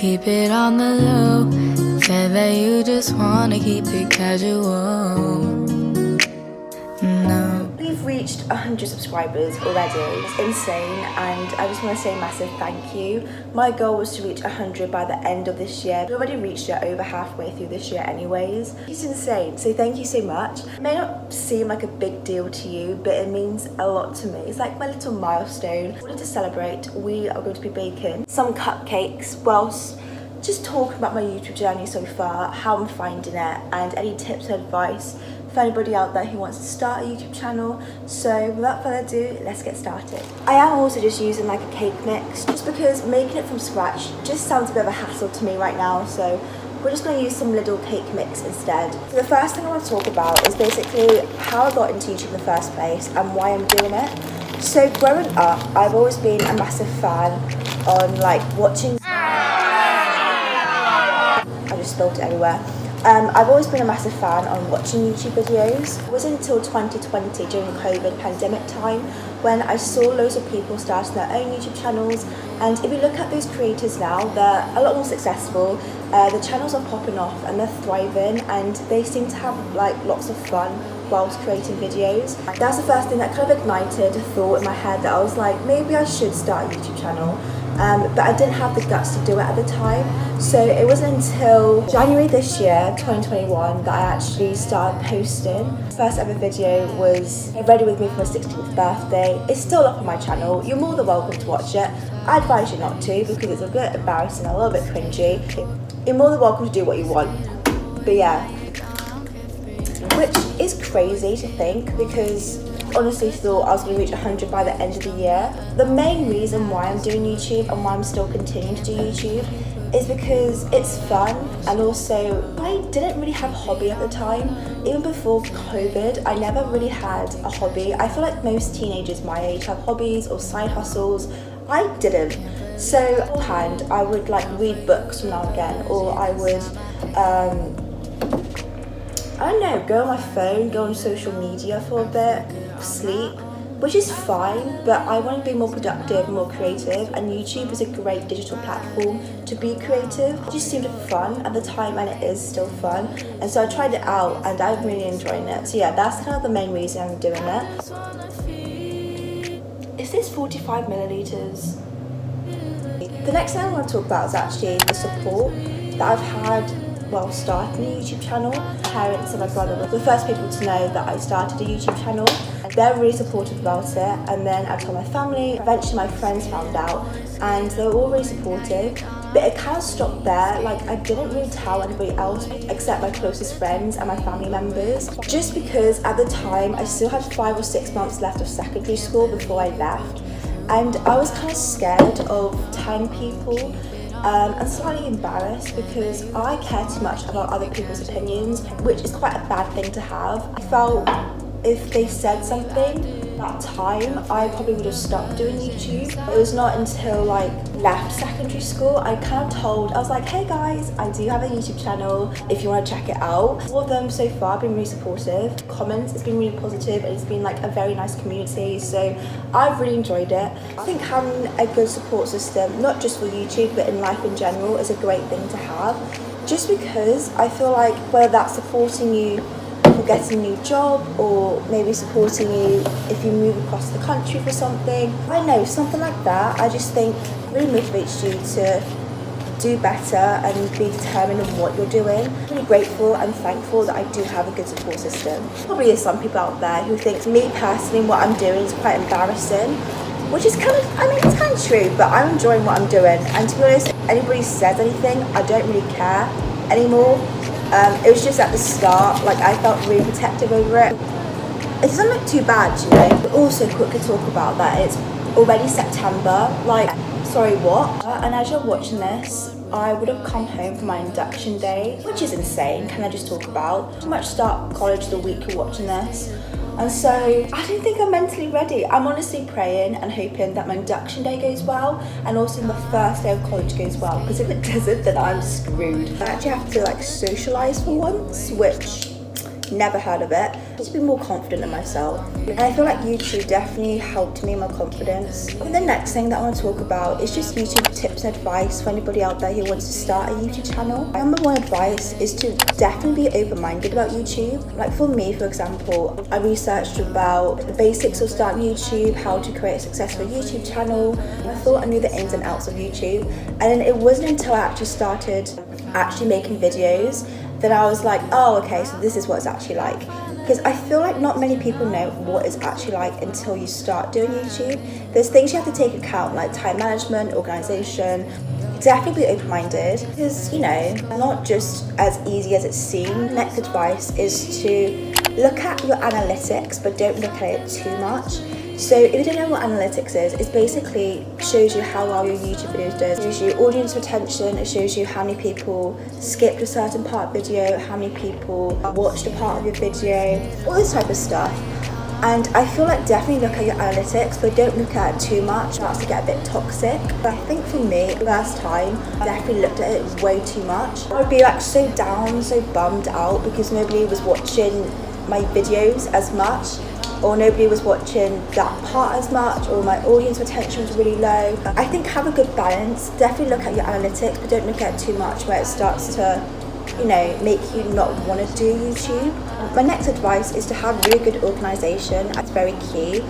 keep it on the low. Said that you just wanna keep it casual. No. We've reached 100 subscribers already. It's insane, and I just want to say a massive thank you. My goal was to reach 100 by the end of this year. We already reached it over halfway through this year anyways. It's insane, so thank you so much. It may not seem like a big deal to you, but it means a lot to me. It's like my little milestone. In order to celebrate, we are going to be baking some cupcakes whilst just talking about my YouTube journey so far, how I'm finding it, and any tips and advice for anybody out there who wants to start a YouTube channel. So without further ado, let's get started. I am also just using like a cake mix, just because making it from scratch just sounds a bit of a hassle to me right now. So we're just going to use some little cake mix instead. So the first thing I want to talk about is basically how I got into YouTube in the first place and why I'm doing it. So growing up, I've always been a massive fan on like watching. I just spilled it everywhere. I've always been a massive fan on watching YouTube videos. It wasn't until 2020 during the COVID pandemic time when I saw loads of people starting their own YouTube channels, and if you look at those creators now, they're a lot more successful. The channels are popping off and they're thriving, and they seem to have like lots of fun whilst creating videos. That's the first thing that kind of ignited a thought in my head that I was like, maybe I should start a YouTube channel. But I didn't have the guts to do it at the time. So it wasn't until January this year, 2021, that I actually started posting. First ever video was Ready With Me for my 16th birthday. It's still up on my channel. You're more than welcome to watch it. I advise you not to because it's a bit embarrassing, a little bit cringy. You're more than welcome to do what you want. But yeah, which is crazy to think because honestly thought I was going to reach 100 by the end of the year. The main reason why I'm doing YouTube and why I'm still continuing to do YouTube is because it's fun, and also I didn't really have a hobby at the time. Even before COVID, I never really had a hobby. I feel like most teenagers my age have hobbies or side hustles. I didn't. So beforehand, I would like read books from now and again, or I would I don't know, go on my phone, go on social media for a bit, sleep, which is fine, but I want to be more productive, more creative, and YouTube is a great digital platform to be creative. It just seemed fun at the time, and it is still fun, and so I tried it out and I'm really enjoying it. So yeah, that's kind of the main reason I'm doing it. Is this 45 milliliters? The next thing I want to talk about is actually the support that I've had while starting a YouTube channel. Parents and my brother were the first people to know that I started a YouTube channel. They're really supportive about it, and then I told my family. Eventually my friends found out and they were all really supportive, but it kind of stopped there. Like I didn't really tell anybody else except my closest friends and my family members, just because at the time I still had 5 or 6 months left of secondary school before I left, and I was kind of scared of telling people. And slightly embarrassed because I care too much about other people's opinions, which is quite a bad thing to have. I felt if they said something that time, I probably would have stopped doing YouTube. It was not until like left secondary school, I kind of I was like, hey guys, I do have a YouTube channel if you want to check it out. All of them so far have been really supportive. Comments, it's been really positive, and it's been like a very nice community, so I've really enjoyed it. I think having a good support system, not just for YouTube but in life in general, is a great thing to have, just because I feel like whether that's supporting you for getting a new job, or maybe supporting you if you move across the country for something, I don't know, something like that, I just think really motivates you to do better and be determined in what you're doing. I'm really grateful and thankful that I do have a good support system. Probably there's some people out there who think me personally what I'm doing is quite embarrassing, which is kind of, I mean, it's kind of true, but I'm enjoying what I'm doing, and to be honest, if anybody says anything, I don't really care anymore. It was just at the start, like I felt really protective over it. It doesn't look too bad, you know. But also quickly talk about that, it's already September, like, sorry, what? And as you're watching this, I would have come home for my induction day, which is insane, can I just talk about? I might start college the week you're watching this. And so I don't think I'm mentally ready. I'm honestly praying and hoping that my induction day goes well, and also my first day of college goes well, because if it doesn't, then I'm screwed. I actually have to like socialise for once, which never heard of it, just to be more confident in myself. And I feel like YouTube definitely helped me in my confidence. And the next thing that I want to talk about is just YouTube tips and advice for anybody out there who wants to start a YouTube channel. My number one advice is to definitely be open-minded about YouTube. Like for me, for example, I researched about the basics of starting YouTube, how to create a successful YouTube channel. I thought I knew the ins and outs of YouTube, and then it wasn't until I actually started making videos that I was like, oh, okay, so this is what it's actually like. Because I feel like not many people know what it's actually like until you start doing YouTube. There's things you have to take account, like time management, organization. Definitely be open-minded, because, you know, not just as easy as it seems. Next advice is to look at your analytics, but don't look at it too much. So if you don't know what analytics is, it basically shows you how well your YouTube videos do. It shows you audience retention, it shows you how many people skipped a certain part of video, how many people watched a part of your video, all this type of stuff. And I feel like definitely look at your analytics, but don't look at it too much. It starts to get a bit toxic. But I think for me, the first time, I definitely looked at it way too much. I would be like so down, so bummed out because nobody was watching my videos as much, or nobody was watching that part as much, or my audience retention was really low. I think have a good balance. Definitely look at your analytics, but don't look at it too much where it starts to, you know, make you not want to do YouTube. My next advice is to have really good organization. That's very key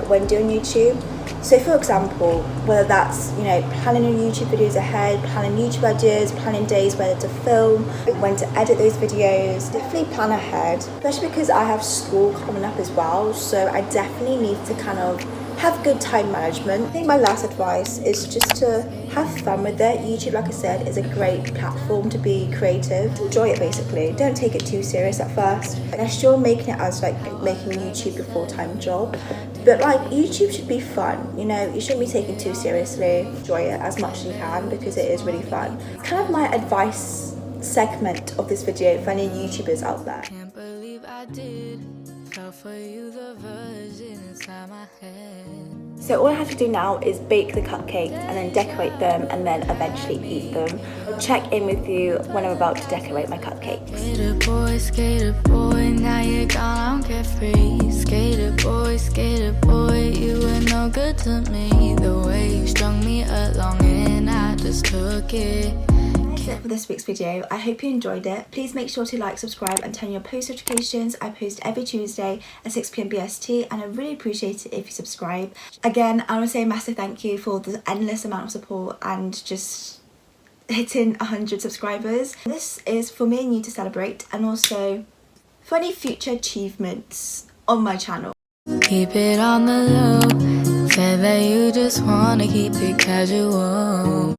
when doing YouTube. So for example, whether that's, you know, planning your YouTube videos ahead, planning YouTube ideas, planning days whether to film, when to edit those videos, definitely plan ahead, especially because I have school coming up as well, so I definitely need to kind of have good time management. I think my last advice is just to have fun with it. YouTube, like I said, is a great platform to be creative. Enjoy it basically. Don't take it too serious at first. Unless you're making it as like making YouTube your full-time job. But like YouTube should be fun, you know, you shouldn't be taken too seriously. Enjoy it as much as you can because it is really fun. It's kind of my advice segment of this video for any YouTubers out there. Can't believe I did. Fell for you, the virgin inside my head. So all I have to do now is bake the cupcakes and then decorate them and then eventually eat them. I'll check in with you when I'm about to decorate my cupcakes. Skater boy, now you're gone, I'm carefree. Skater boy, you were no good to me. The way you strung me along and I just took it. That's it for this week's video. I hope you enjoyed it. Please make sure to like, subscribe and turn on your post notifications. I post every Tuesday at 6 PM BST and I really appreciate it if you subscribe. Again, I want to say a massive thank you for the endless amount of support and just hitting 100 subscribers. This is for me and you to celebrate, and also for any future achievements on my channel. Keep it on the low. Said that you just wanna keep it casual.